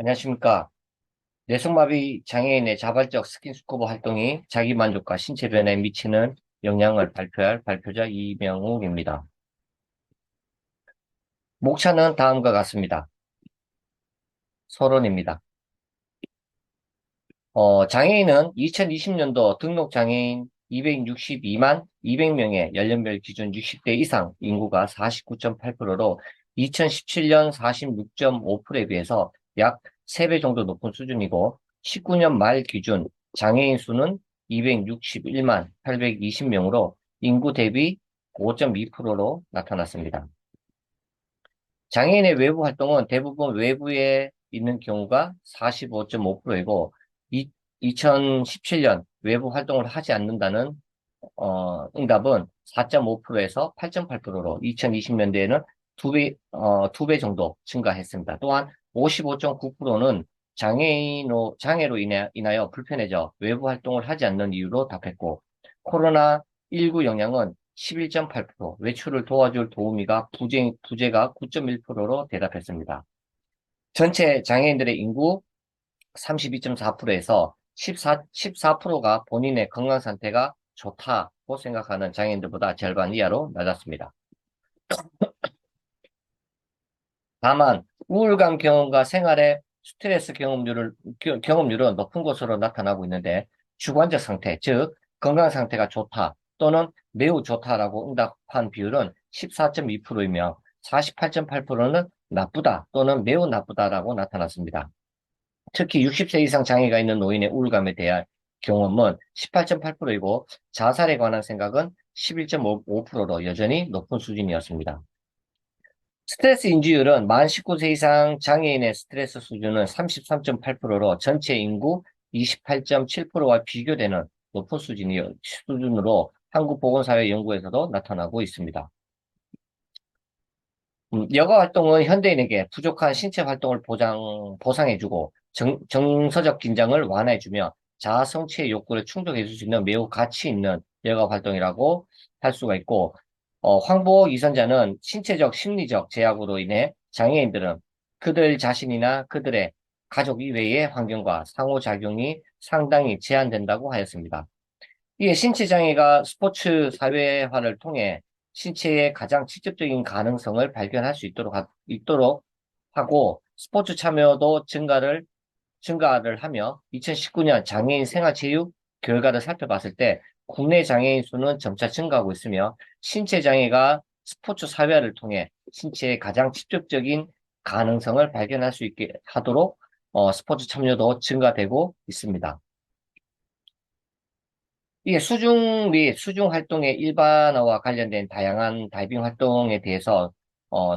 안녕하십니까. 뇌성마비 장애인의 자발적 스킨스쿠버 활동이 자기 만족과 신체 변화에 미치는 영향을 발표할 발표자 이명욱입니다. 목차는 다음과 같습니다. 서론입니다. 장애인은 2020년도 등록 장애인 262만 200명의 연령별 기준 60대 이상 인구가 49.8%로 2017년 46.5%에 비해서 약 3배 정도 높은 수준이고 19년 말 기준 장애인 수는 261만 820명으로 인구 대비 5.2%로 나타났습니다. 장애인의 외부 활동은 대부분 외부에 있는 경우가 45.5%이고, 2017년 외부 활동을 하지 않는다는, 응답은 4.5%에서 8.8%로 2020년대에는 두 배 정도 증가했습니다. 또한 55.9%는 장애로 인하여 불편해져 외부 활동을 하지 않는 이유로 답했고, 코로나19 영향은 11.8%, 외출을 도와줄 도우미가 부재가 9.1%로 대답했습니다. 전체 장애인들의 인구 32.4%에서 14%가 본인의 건강 상태가 좋다고 생각하는 장애인들보다 절반 이하로 낮았습니다. 다만 우울감 경험과 생활의 스트레스 경험률은 높은 것으로 나타나고 있는데 주관적 상태, 즉 건강 상태가 좋다 또는 매우 좋다라고 응답한 비율은 14.2%이며 48.8%는 나쁘다 또는 매우 나쁘다라고 나타났습니다. 특히 60세 이상 장애가 있는 노인의 우울감에 대한 경험은 18.8%이고 자살에 관한 생각은 11.5%로 여전히 높은 수준이었습니다. 스트레스 인지율은 만 19세 이상 장애인의 스트레스 수준은 33.8%로 전체 인구 28.7%와 비교되는 높은 수준으로 한국보건사회연구에서도 나타나고 있습니다. 여가 활동은 현대인에게 부족한 신체 활동을 보상해주고 정서적 긴장을 완화해주며 자아 성취의 욕구를 충족해줄 수 있는 매우 가치 있는 여가 활동이라고 할 수가 있고, 황보옥 이선자는 신체적, 심리적 제약으로 인해 장애인들은 그들 자신이나 그들의 가족 이외의 환경과 상호작용이 상당히 제한된다고 하였습니다. 이에 신체 장애가 스포츠 사회화를 통해 신체의 가장 직접적인 가능성을 발견할 수 있도록 하고 스포츠 참여도 증가를 하며 2019년 장애인 생활체육 결과를 살펴봤을 때 국내 장애인 수는 점차 증가하고 있으며 신체 장애가 스포츠 사회화를 통해 신체의 가장 직접적인 가능성을 발견할 수 있게 하도록 스포츠 참여도 증가되고 있습니다. 이게 수중 및 수중 활동의 일반화와 관련된 다양한 다이빙 활동에 대해서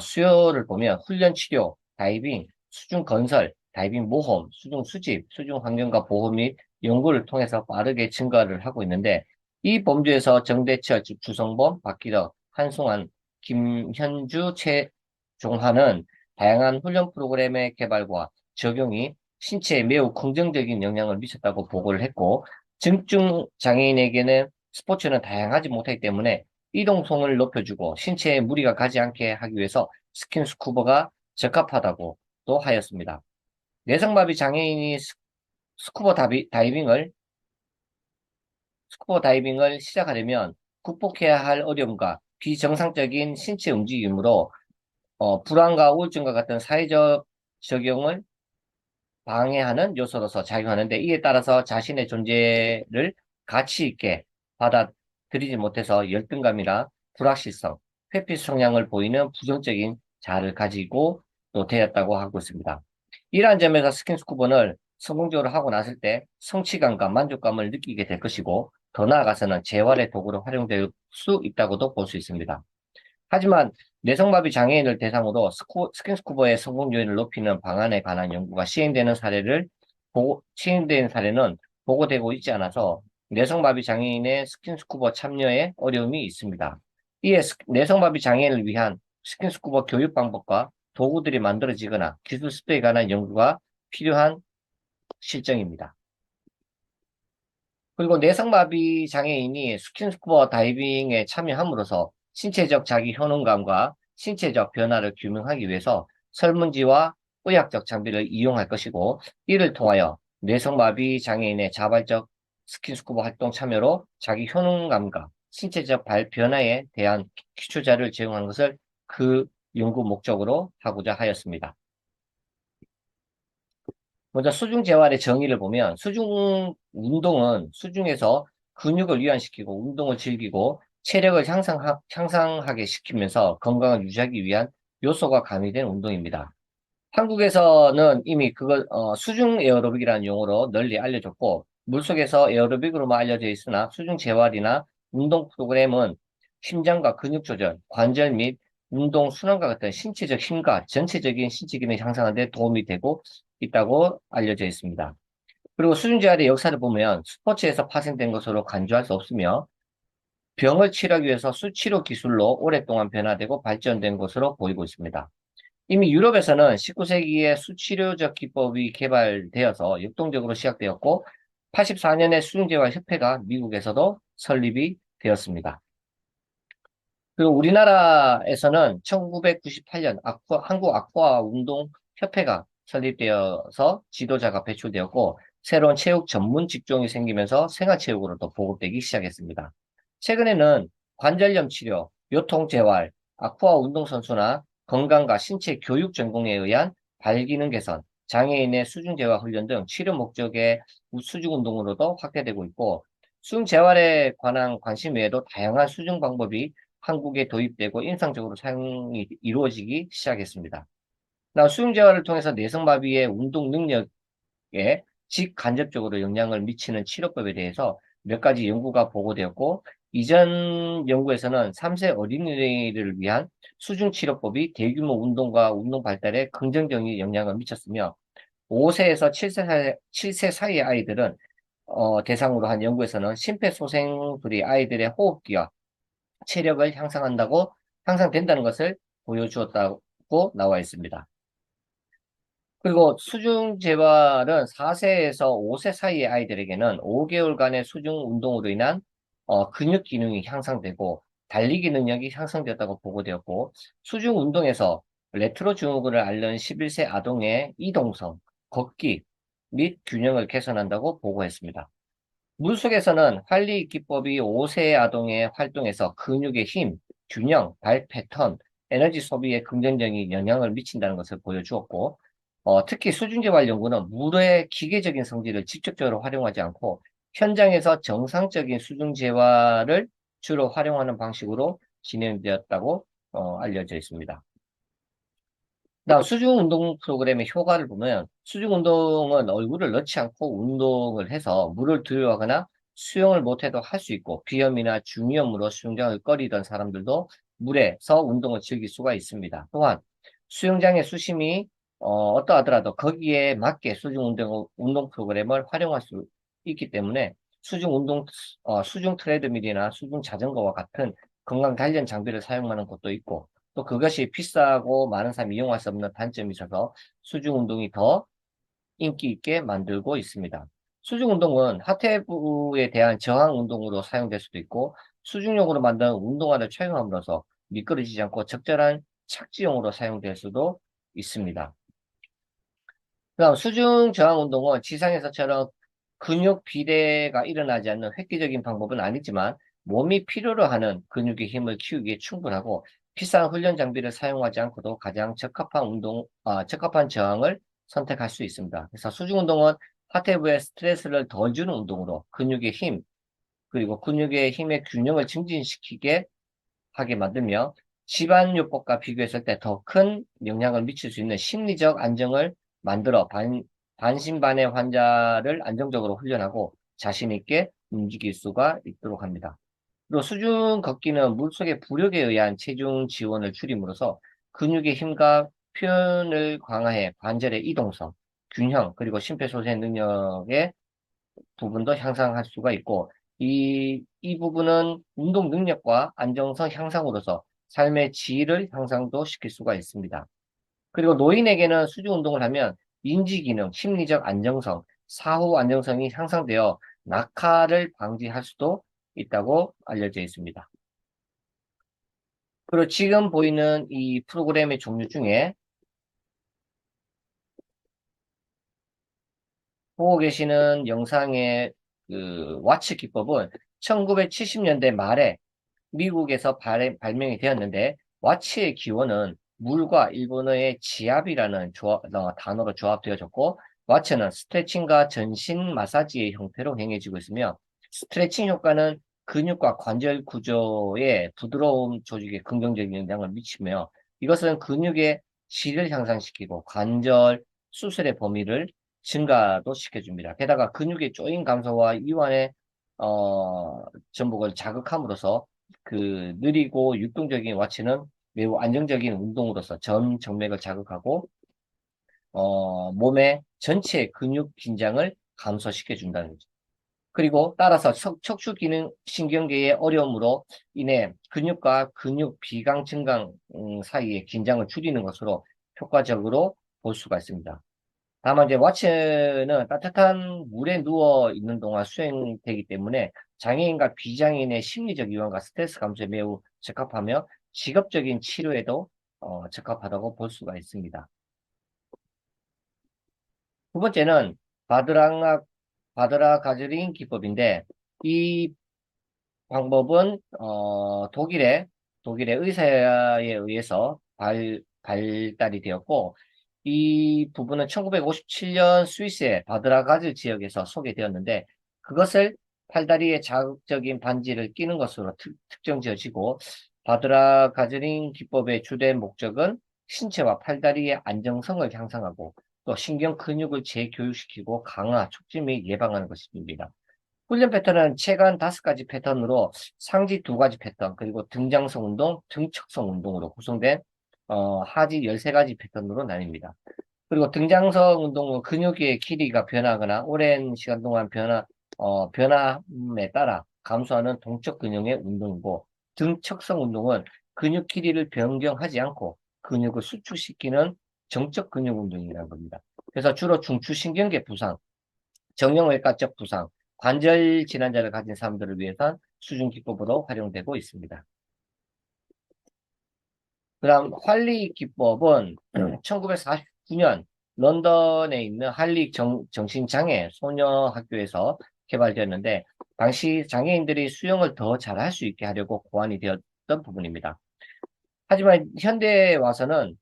수요를 보면 훈련 치료, 다이빙, 수중 건설, 다이빙 모험, 수중 수집, 수중 환경과 보호 및 연구를 통해서 빠르게 증가를 하고 있는데 이 범주에서 정대철, 즉 주성범, 박기덕, 한승환, 김현주, 최종환은 다양한 훈련 프로그램의 개발과 적용이 신체에 매우 긍정적인 영향을 미쳤다고 보고를 했고 증증 장애인에게는 스포츠는 다양하지 못하기 때문에 이동성을 높여주고 신체에 무리가 가지 않게 하기 위해서 스킨스쿠버가 적합하다고 또 하였습니다. 내성마비 장애인이 스쿠버 다이빙을 스쿠버 다이빙을 시작하려면 극복해야 할 어려움과 비정상적인 신체 움직임으로 불안과 우울증과 같은 사회적 적용을 방해하는 요소로서 작용하는데 이에 따라서 자신의 존재를 가치 있게 받아들이지 못해서 열등감이나 불확실성, 회피 성향을 보이는 부정적인 자아를 가지고 또 되었다고 하고 있습니다. 이러한 점에서 스킨스쿠버를 성공적으로 하고 났을 때 성취감과 만족감을 느끼게 될 것이고 더 나아가서는 재활의 도구로 활용될 수 있다고도 볼 수 있습니다. 하지만 뇌성마비 장애인을 대상으로 스킨스쿠버의 성공 요인을 높이는 방안에 관한 연구가 시행된 사례는 보고되고 있지 않아서 뇌성마비 장애인의 스킨스쿠버 참여에 어려움이 있습니다. 이에 뇌성마비 장애인을 위한 스킨스쿠버 교육 방법과 도구들이 만들어지거나 기술 습도에 관한 연구가 필요한 실정입니다. 그리고 뇌성마비 장애인이 스킨스쿠버 다이빙에 참여함으로써 신체적 자기 효능감과 신체적 변화를 규명하기 위해서 설문지와 의학적 장비를 이용할 것이고, 이를 통하여 뇌성마비 장애인의 자발적 스킨스쿠버 활동 참여로 자기 효능감과 신체적 변화에 대한 기초 자료를 제공하는 것을 그 연구 목적으로 하고자 하였습니다. 먼저 수중 재활의 정의를 보면 수중 운동은 수중에서 근육을 이완시키고 운동을 즐기고 체력을 향상하게 시키면서 건강을 유지하기 위한 요소가 가미된 운동입니다. 한국에서는 이미 수중 에어로빅이라는 용어로 널리 알려졌고, 물속에서 에어로빅으로만 알려져 있으나 수중 재활이나 운동 프로그램은 심장과 근육 조절, 관절 및 운동 순환과 같은 신체적 힘과 전체적인 신체 기능 향상하는 데 도움이 되고 있다고 알려져 있습니다. 그리고 수중 재활의 역사를 보면 스포츠에서 파생된 것으로 간주할 수 없으며 병을 치료하기 위해서 수치료 기술로 오랫동안 변화되고 발전된 것으로 보이고 있습니다. 이미 유럽에서는 19세기에 수치료적 기법이 개발되어서 역동적으로 시작되었고, 84년에 수중재활협회가 미국에서도 설립이 되었습니다. 그리고 우리나라에서는 1998년 한국아쿠아운동협회가 설립되어서 지도자가 배출되었고, 새로운 체육 전문 직종이 생기면서 생활체육으로 또 보급되기 시작했습니다. 최근에는 관절염 치료, 요통재활, 아쿠아 운동선수나 건강과 신체 교육 전공에 의한 발기능 개선, 장애인의 수중재활 훈련 등 치료 목적의 수중운동으로도 확대되고 있고, 수중재활에 관한 관심 외에도 다양한 수중 방법이 한국에 도입되고 인상적으로 사용이 이루어지기 시작했습니다. 수중재활을 통해서 내성마비의 운동 능력에 직간접적으로 영향을 미치는 치료법에 대해서 몇 가지 연구가 보고되었고, 이전 연구에서는 3세 어린이를 위한 수중치료법이 대규모 운동과 운동 발달에 긍정적인 영향을 미쳤으며, 5세에서 7세 사이의 아이들은 대상으로 한 연구에서는 심폐소생술이 아이들의 호흡기와 체력을 향상된다는 것을 보여주었다고 나와 있습니다. 그리고 수중 재활은 4세에서 5세 사이의 아이들에게는 5개월간의 수중 운동으로 인한 근육 기능이 향상되고 달리기 능력이 향상되었다고 보고되었고, 수중 운동에서 레트로 증후군을 앓는 11세 아동의 이동성, 걷기 및 균형을 개선한다고 보고했습니다. 물속에서는 활리 기법이 5세 아동의 활동에서 근육의 힘, 균형, 발 패턴, 에너지 소비에 긍정적인 영향을 미친다는 것을 보여주었고, 특히 수중재활 연구는 물의 기계적인 성질을 직접적으로 활용하지 않고 현장에서 정상적인 수중재활을 주로 활용하는 방식으로 진행되었다고 알려져 있습니다. 다음 수중 운동 프로그램의 효과를 보면 수중 운동은 얼굴을 넣지 않고 운동을 해서 물을 두려워하거나 수영을 못해도 할 수 있고 비염이나 중이염으로 수영장을 꺼리던 사람들도 물에서 운동을 즐길 수가 있습니다. 또한 수영장의 수심이 어떠하더라도 거기에 맞게 운동 프로그램을 활용할 수 있기 때문에 수중 트레드밀이나 수중 자전거와 같은 건강 단련 장비를 사용하는 곳도 있고 또 그것이 비싸고 많은 사람이 이용할 수 없는 단점이 있어서 수중 운동이 더 인기 있게 만들고 있습니다. 수중 운동은 하태부에 대한 저항 운동으로 사용될 수도 있고 수중용으로 만든 운동화를 착용함으로써 미끄러지지 않고 적절한 착지용으로 사용될 수도 있습니다. 그다음 수중 저항 운동은 지상에서처럼 근육 비대가 일어나지 않는 획기적인 방법은 아니지만 몸이 필요로 하는 근육의 힘을 키우기에 충분하고 비싼 훈련 장비를 사용하지 않고도 가장 적합한 저항을 선택할 수 있습니다. 그래서 수중 운동은 하태부에 스트레스를 덜 주는 운동으로 근육의 힘, 그리고 근육의 힘의 균형을 증진시키게 하게 만들며 집안요법과 비교했을 때 더 큰 영향을 미칠 수 있는 심리적 안정을 만들어 반신반의 환자를 안정적으로 훈련하고 자신 있게 움직일 수가 있도록 합니다. 그리고 수중 걷기는 물속의 부력에 의한 체중 지원을 줄임으로써 근육의 힘과 표현을 강화해 관절의 이동성, 균형, 그리고 심폐소생 능력의 부분도 향상할 수가 있고, 이 부분은 운동 능력과 안정성 향상으로서 삶의 질을 향상도 시킬 수가 있습니다. 그리고 노인에게는 수중 운동을 하면 인지 기능, 심리적 안정성, 사후 안정성이 향상되어 낙하를 방지할 수도 있다고 알려져 있습니다. 그리고 지금 보이는 이 프로그램의 종류 중에 보고 계시는 영상의 그 와치 기법은 1970년대 말에 미국에서 발명이 되었는데, 와치의 기원은 물과 일본어의 지압이라는 단어로 조합되어졌고, 와치는 스트레칭과 전신 마사지의 형태로 행해지고 있으며, 스트레칭 효과는 근육과 관절 구조에 부드러움 조직에 긍정적인 영향을 미치며, 이것은 근육의 질을 향상시키고 관절 수술의 범위를 증가도 시켜줍니다. 게다가 근육의 조임 감소와 이완의 전복을 자극함으로써 그 느리고 유동적인 와치는 매우 안정적인 운동으로서 전 정맥을 자극하고 몸의 전체 근육 긴장을 감소시켜 준다는 거죠. 그리고 따라서 척추 기능 신경계의 어려움으로 인해 근육과 근육 비강 증강 사이의 긴장을 줄이는 것으로 효과적으로 볼 수가 있습니다. 다만 이제 와치는 따뜻한 물에 누워 있는 동안 수행되기 때문에 장애인과 비장애인의 심리적 이완과 스트레스 감소에 매우 적합하며 직업적인 치료에도 적합하다고 볼 수가 있습니다. 두 번째는 바드라 가즈링 기법인데, 이 방법은 독일의 의사에 의해서 발달이 되었고, 이 부분은 1957년 스위스의 바드라가즈 지역에서 소개되었는데, 그것을 팔다리에 자극적인 반지를 끼는 것으로 특정 지어지고, 바드라가즈링 기법의 주된 목적은 신체와 팔다리의 안정성을 향상하고 또 신경 근육을 재교육시키고 강화, 촉진 및 예방하는 것입니다. 훈련 패턴은 체간 5가지 패턴으로 상지 2가지 패턴, 그리고 등장성 운동, 등척성 운동으로 구성된 하지 13가지 패턴으로 나뉩니다. 그리고 등장성 운동은 근육의 길이가 변하거나 오랜 시간 동안 변함에 따라 감소하는 동적 근육의 운동이고, 등척성 운동은 근육 길이를 변경하지 않고 근육을 수축시키는 정적 근육 운동이라는 겁니다. 그래서 주로 중추신경계 부상, 정형외과적 부상, 관절 질환자를 가진 사람들을 위해서 수준 기법으로 활용되고 있습니다. 그다음 할리 기법은 1949년 런던에 있는 할리 정신장애 소녀학교에서 개발되었는데, 당시 장애인들이 수영을 더 잘할 수 있게 하려고 고안이 되었던 부분입니다. 하지만 현대에 와서는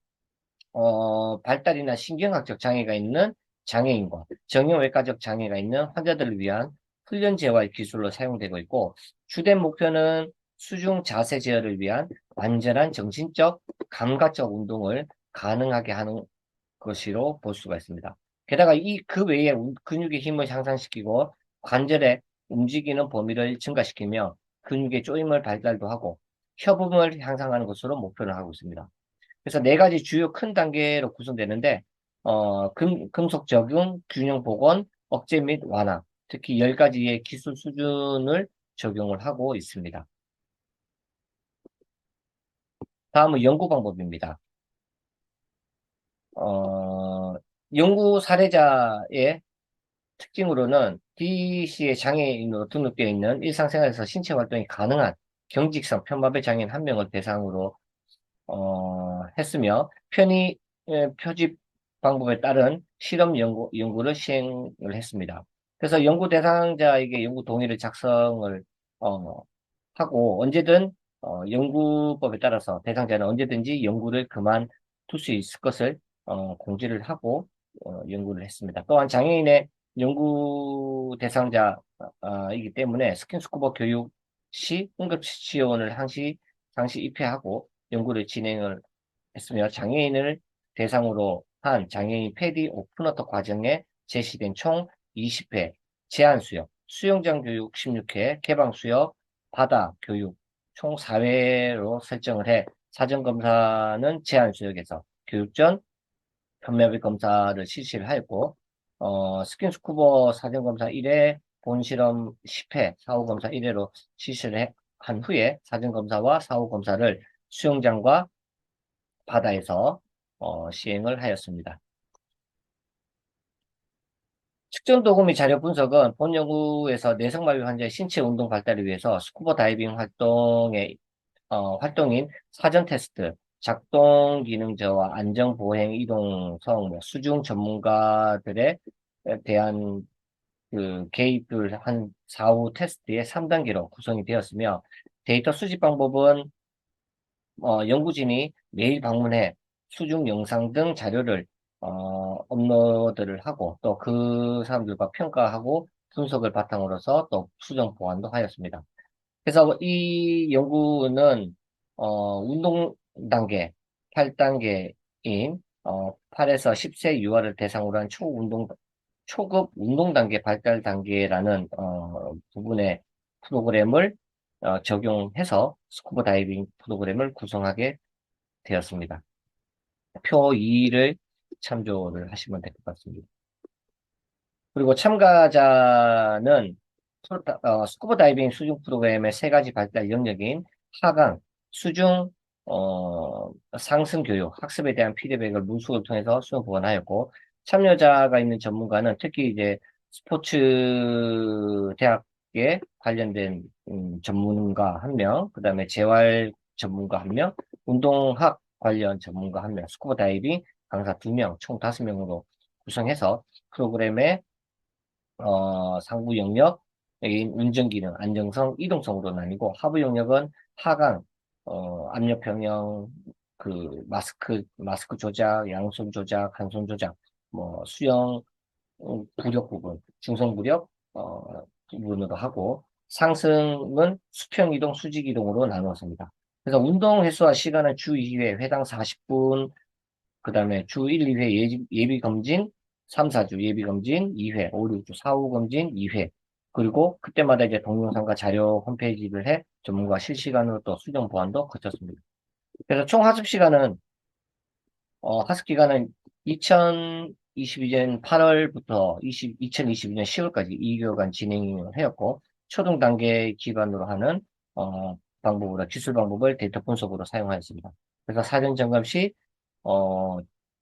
발달이나 신경학적 장애가 있는 장애인과 정형외과적 장애가 있는 환자들을 위한 훈련제와 기술로 사용되고 있고, 주된 목표는 수중 자세 제어를 위한 완전한 정신적, 감각적 운동을 가능하게 하는 것으로 볼 수가 있습니다. 게다가 그 외에 근육의 힘을 향상시키고 관절의 움직이는 범위를 증가시키며 근육의 조임을 발달도 하고 협음을 향상하는 것으로 목표를 하고 있습니다. 그래서 4가지 주요 큰 단계로 구성되는데, 금속 적용, 균형 복원, 억제 및 완화, 특히 10가지의 기술 수준을 적용을 하고 있습니다. 다음은 연구 방법입니다. 어, 연구 사례자의 특징으로는 DC의 장애인으로 등록되어 있는 일상생활에서 신체 활동이 가능한 경직성 편마비 장애인 1명을 대상으로 했으며, 표집 방법에 따른 실험 연구를 시행을 했습니다. 그래서 연구 대상자에게 연구 동의를 작성을 어, 하고, 언제든 연구법에 따라서 대상자는 언제든지 연구를 그만둘 수 있을 것을 공지를 하고 연구를 했습니다. 또한 장애인의 연구 대상자이기 때문에 스킨스쿠버 교육 시 응급치 지원을 상시 입회하고 연구를 진행을 했으며, 장애인을 대상으로 한 장애인 패디 오픈워터 과정에 제시된 총 20회 제한 수업, 수영장 교육 16회, 개방 수업, 바다 교육 총 4회로 설정을 해 사전 검사는 제한 수역에서 교육 전 편매비 검사를 실시를 하였고, 스킨스쿠버 사전 검사 1회, 본실험 10회, 사후 검사 1회로 실시를 한 후에 사전 검사와 사후 검사를 수영장과 바다에서 시행을 하였습니다. 측정 도구 및 자료 분석은 본 연구에서 내성마비 환자의 신체 운동 발달을 위해서 스쿠버 다이빙 활동인 사전 테스트, 작동 기능 저하, 안정 보행 이동성, 수중 전문가들의 대한 그 개입을 한 사후 테스트의 3단계로 구성이 되었으며 데이터 수집 방법은 연구진이 매일 방문해 수중 영상 등 자료를 업로드를 하고 또 그 사람들과 평가하고 분석을 바탕으로서 또 수정 보완도 하였습니다. 그래서 이 연구는 운동 단계 8단계인 8에서 10세 유아를 대상으로 한 초급 운동 단계 발달 단계라는 부분의 프로그램을 적용해서 스쿠버 다이빙 프로그램을 구성하게 되었습니다. 표 2를 참조를 하시면 될 것 같습니다. 그리고 참가자는 스쿠버 다이빙 수중 프로그램의 세 가지 발달 영역인 하강, 수중, 상승 교육, 학습에 대한 피드백을 문수를 통해서 수용 보완하였고, 참여자가 있는 전문가는 특히 이제 스포츠 대학에 관련된 전문가 한 명, 그 다음에 재활 전문가 한 명, 운동학 관련 전문가 한 명, 스쿠버 다이빙 강사 2명, 총 5명으로 구성해서 프로그램에 상부 영역, 여기 운전기능, 안정성, 이동성으로 나뉘고, 하부 영역은 하강, 압력 평형, 마스크 조작, 양손 조작, 한 손 조작, 뭐, 수영, 부력 부분, 중성 부력, 부분으로 하고, 상승은 수평 이동, 수직 이동으로 나누었습니다. 그래서 운동 횟수와 시간은 주 2회, 회당 40분, 그 다음에 주 1, 2회 예비 검진, 3, 4주 예비 검진 2회, 5, 6주 사후 검진 2회. 그리고 그때마다 이제 동영상과 자료 홈페이지를 해 전문가 실시간으로 또 수정 보완도 거쳤습니다. 그래서 총 학습 시간은, 학습 기간은 2022년 8월부터 2022년 10월까지 2개월간 진행을 하였고, 초등 단계 기반으로 하는, 방법으로, 기술 방법을 데이터 분석으로 사용하였습니다. 그래서 사전 점검 시 어,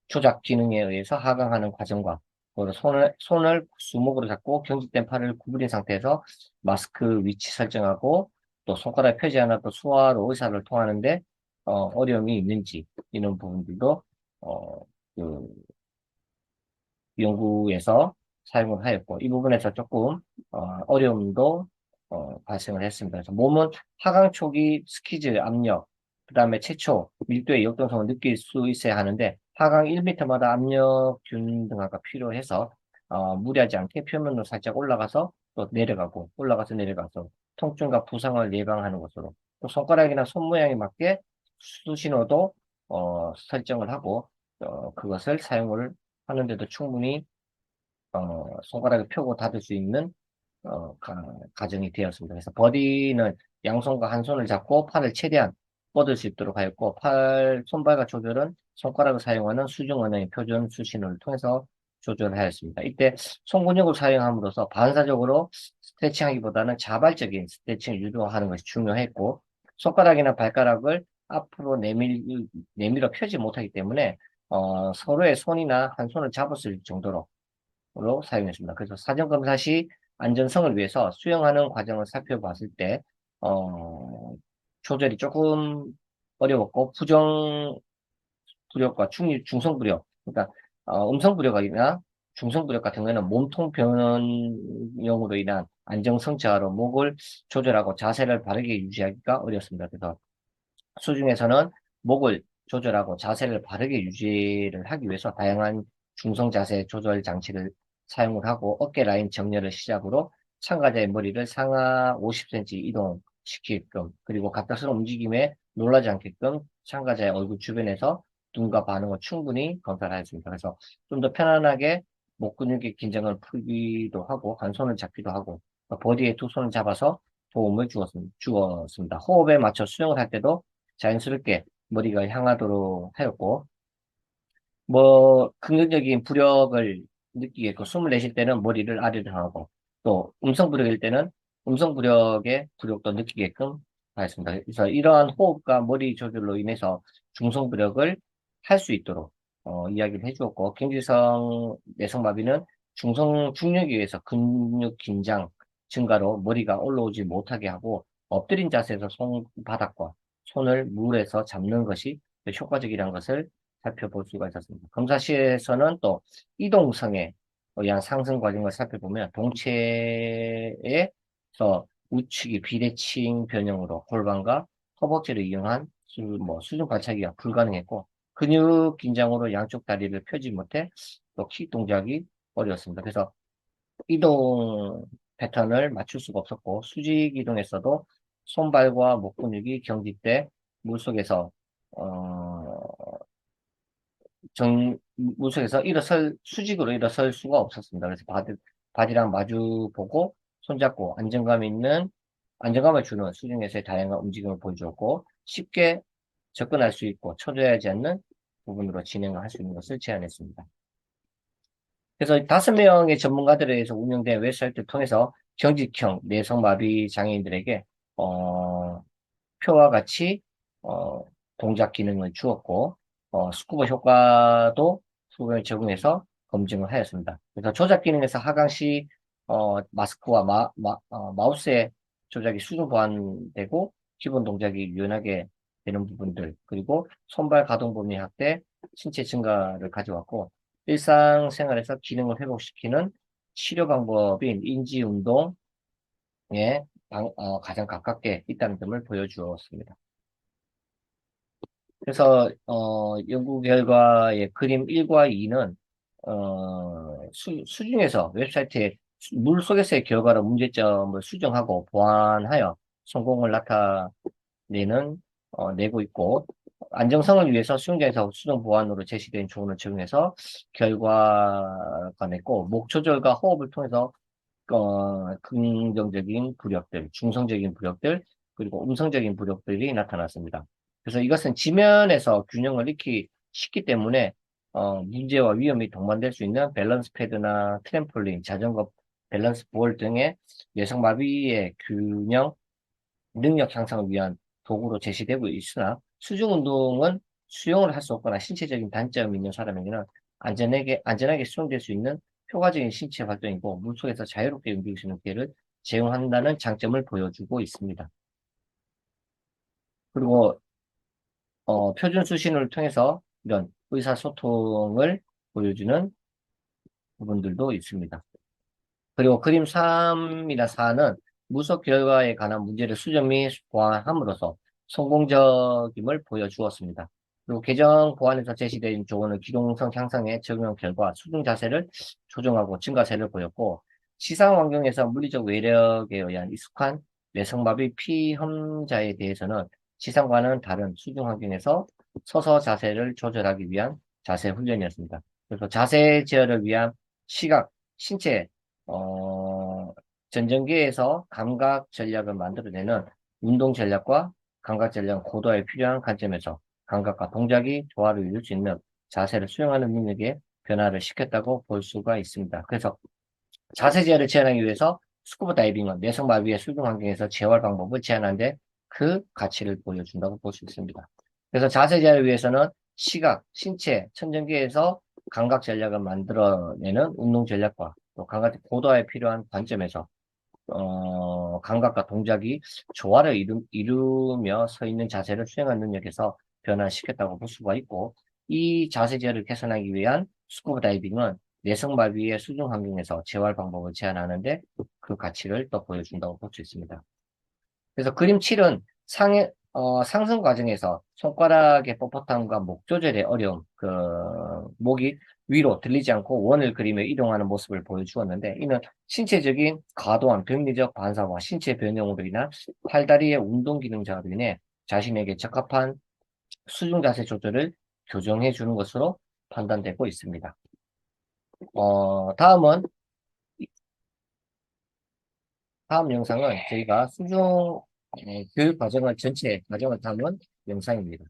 조작 기능에 의해서 하강하는 과정과 그리고 손을 수목으로 잡고 경직된 팔을 구부린 상태에서 마스크 위치 설정하고 또 손가락 펴지 않아 또 수화로 의사를 통하는데 어려움이 있는지 이런 부분들도 어, 그 연구에서 사용을 하였고 이 부분에서 조금 어려움도 발생을 했습니다. 그래서 몸은 하강 초기 스키즈 압력, 그 다음에 최초 밀도의 역동성을 느낄 수 있어야 하는데 하강 1m마다 압력 균등화가 필요해서 무리하지 않게 표면으로 살짝 올라가서 또 내려가고 올라가서 내려가서 통증과 부상을 예방하는 것으로 또 손가락이나 손 모양에 맞게 수신호도 설정을 하고 그것을 사용을 하는데도 충분히 손가락을 펴고 닫을 수 있는 가정이 되었습니다. 그래서 버디는 양손과 한 손을 잡고 팔을 최대한 뻗을 수 있도록 하였고 손발과 조절은 손가락을 사용하는 수중 언어의 표준 수신호를 통해서 조절하였습니다. 이때 손근육을 사용함으로써 반사적으로 스트레칭하기보다는 자발적인 스트레칭을 유도하는 것이 중요했고 손가락이나 발가락을 앞으로 내밀어 펴지 못하기 때문에 서로의 손이나 한 손을 잡았을 정도로 사용했습니다. 그래서 사전검사 시 안전성을 위해서 수영하는 과정을 살펴봤을 때, 조절이 조금 어려웠고, 부력과 중성부력, 그러니까, 음성부력이나 중성부력 같은 경우에는 몸통 변형으로 인한 안정성 저하로 목을 조절하고 자세를 바르게 유지하기가 어렵습니다. 그래서 수중에서는 목을 조절하고 자세를 바르게 유지를 하기 위해서 다양한 중성 자세 조절 장치를 사용을 하고 어깨 라인 정렬을 시작으로 참가자의 머리를 상하 50cm 이동시키게끔 그리고 갑작스러운 움직임에 놀라지 않게끔 참가자의 얼굴 주변에서 눈과 반응을 충분히 검사를 하였습니다. 그래서 좀 더 편안하게 목 근육의 긴장을 풀기도 하고 한 손을 잡기도 하고 버디에 두 손을 잡아서 도움을 주었습니다. 호흡에 맞춰 수영을 할 때도 자연스럽게 머리가 향하도록 하였고, 뭐, 긍정적인 부력을 느끼겠고, 숨을 내쉴 때는 머리를 아래로 향하고, 또, 음성부력일 때는 음성부력의 부력도 느끼게끔 하였습니다. 그래서 이러한 호흡과 머리 조절로 인해서 중성부력을 할 수 있도록, 이야기를 해주었고, 경지성 내성마비는 중력에 의해서 근육 긴장 증가로 머리가 올라오지 못하게 하고, 엎드린 자세에서 손바닥과 손을 물에서 잡는 것이 효과적이라는 것을 살펴볼 수가 있었습니다. 검사실에서는 또 이동성에 의한 상승 과정을 살펴보면 동체에서 우측이 비대칭 변형으로 골반과 허벅지를 이용한 수중 발차기가 불가능했고 근육 긴장으로 양쪽 다리를 펴지 못해 또 킥 동작이 어려웠습니다. 그래서 이동 패턴을 맞출 수가 없었고 수직 이동에서도 손발과 목 근육이 경직돼 물속에서 어, 물속에서 수직으로 일어설 수가 없었습니다. 그래서 바디랑 마주 보고 손잡고 안정감을 주는 수중에서의 다양한 움직임을 보여주었고, 쉽게 접근할 수 있고, 초조하지 않는 부분으로 진행을 할 수 있는 것을 제안했습니다. 그래서 5명의 전문가들에 의해서 운영된 웹사이트를 통해서 경직형 내성마비 장애인들에게, 어, 표와 같이 어, 동작 기능을 주었고 스쿠버 효과도 수분을 적용해서 검증을 하였습니다. 그래서 조작 기능에서 하강시 마스크와 마우스의 조작이 수준 보완되고 기본 동작이 유연하게 되는 부분들 그리고 손발 가동 범위 확대, 신체 증가를 가져왔고 일상생활에서 기능을 회복시키는 치료 방법인 인지 운동에 가장 가깝게 있다는 점을 보여주었습니다. 그래서 연구 결과의 그림 1과 2는 수중에서 웹사이트에 물 속에서의 결과로 문제점을 수정하고 보완하여 성공을 내고 있고 안정성을 위해서 수영장에서 수정 보완으로 제시된 조언을 적용해서 결과가 냈고 목 조절과 호흡을 통해서 긍정적인 부력들, 중성적인 부력들, 그리고 음성적인 부력들이 나타났습니다. 그래서 이것은 지면에서 균형을 잃기 쉽기 때문에 문제와 위험이 동반될 수 있는 밸런스 패드나 트램폴린, 자전거 밸런스 볼 등의 뇌성마비의 균형 능력 향상을 위한 도구로 제시되고 있으나 수중 운동은 수영을 할 수 없거나 신체적인 단점이 있는 사람에게는 안전하게 수용될 수 있는 효과적인 신체 활동이고 물속에서 자유롭게 움직일 수 있는 기회를 제공한다는 장점을 보여주고 있습니다. 그리고 표준 수신호를 통해서 이런 의사소통을 보여주는 부분들도 있습니다. 그리고 그림 3이나 4는 무속 결과에 관한 문제를 수정 및 보완함으로써 성공적임을 보여주었습니다. 그리고 개정 보완에서 제시된 조언을 기동성 향상에 적용 결과 수중 자세를 조정하고 증가세를 보였고 시상 환경에서 물리적 외력에 의한 익숙한 뇌성마비 피험자에 대해서는 시상과는 다른 수중 환경에서 서서 자세를 조절하기 위한 자세 훈련이었습니다. 그래서 자세 제어를 위한 시각, 신체 전전기에서 감각 전략을 만들어내는 운동 전략과 감각 전략 고도화에 필요한 관점에서 감각과 동작이 조화를 이룰 수 있는 자세를 수행하는 능력에 변화를 시켰다고 볼 수가 있습니다. 그래서 자세 제어를 제한하기 위해서 스쿠버 다이빙은 내성마비의 수중 환경에서 재활 방법을 제한하는데 그 가치를 보여준다고 볼 수 있습니다. 그래서 자세 제어를 위해서는 시각, 신체, 천정기에서 감각 전략을 만들어내는 운동 전략과 또 감각 고도화에 필요한 관점에서 감각과 동작이 조화를 이루며 서 있는 자세를 수행하는 능력에서 변화시켰다고 볼 수가 있고, 이 자세 제어를 개선하기 위한 스쿠버 다이빙은 내성마비의 수중 환경에서 재활 방법을 제안하는데 그 가치를 또 보여준다고 볼 수 있습니다. 그래서 그림 7은 상승 과정에서 손가락의 뻣뻣함과 목 조절의 어려움, 목이 위로 들리지 않고 원을 그리며 이동하는 모습을 보여주었는데, 이는 신체적인 과도한 병리적 반사와 신체 변형으로 인한 팔다리의 운동 기능 저하로 인해 자신에게 적합한 수중 자세 조절을 교정해 주는 것으로 판단되고 있습니다. 다음은, 다음 영상은 저희가 수중 교육 과정을 전체 과정을 담은 영상입니다.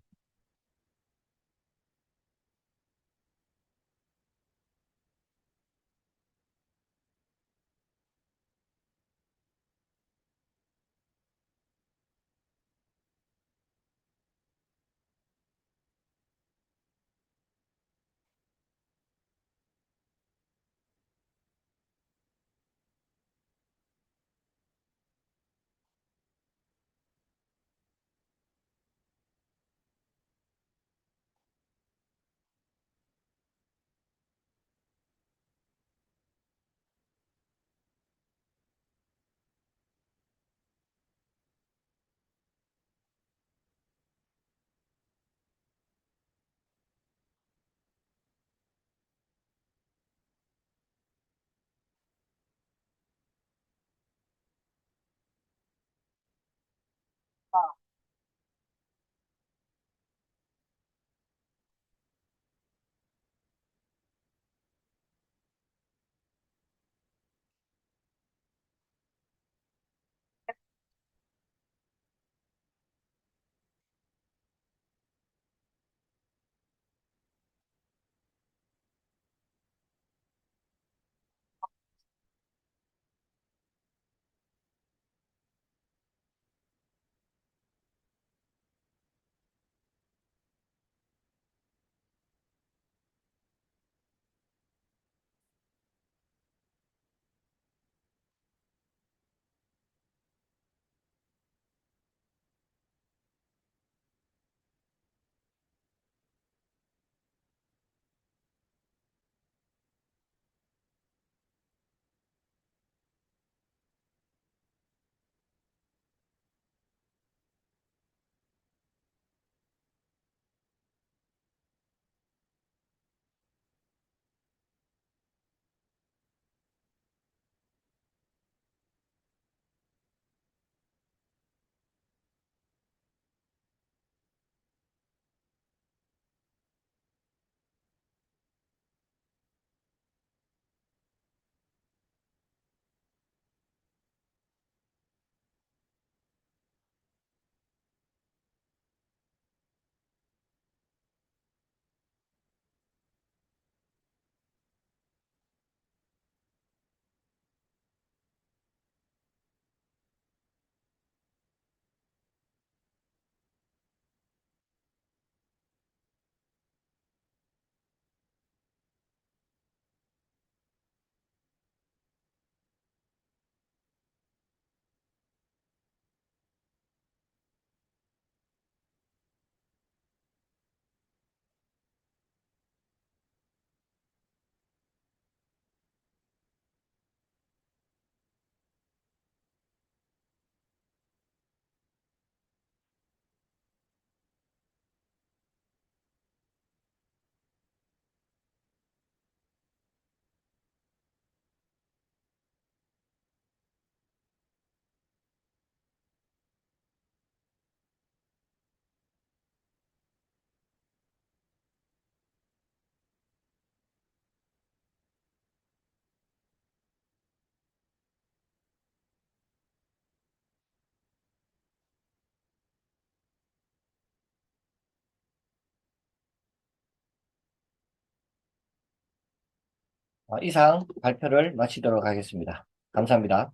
이상 발표를 마치도록 하겠습니다. 감사합니다.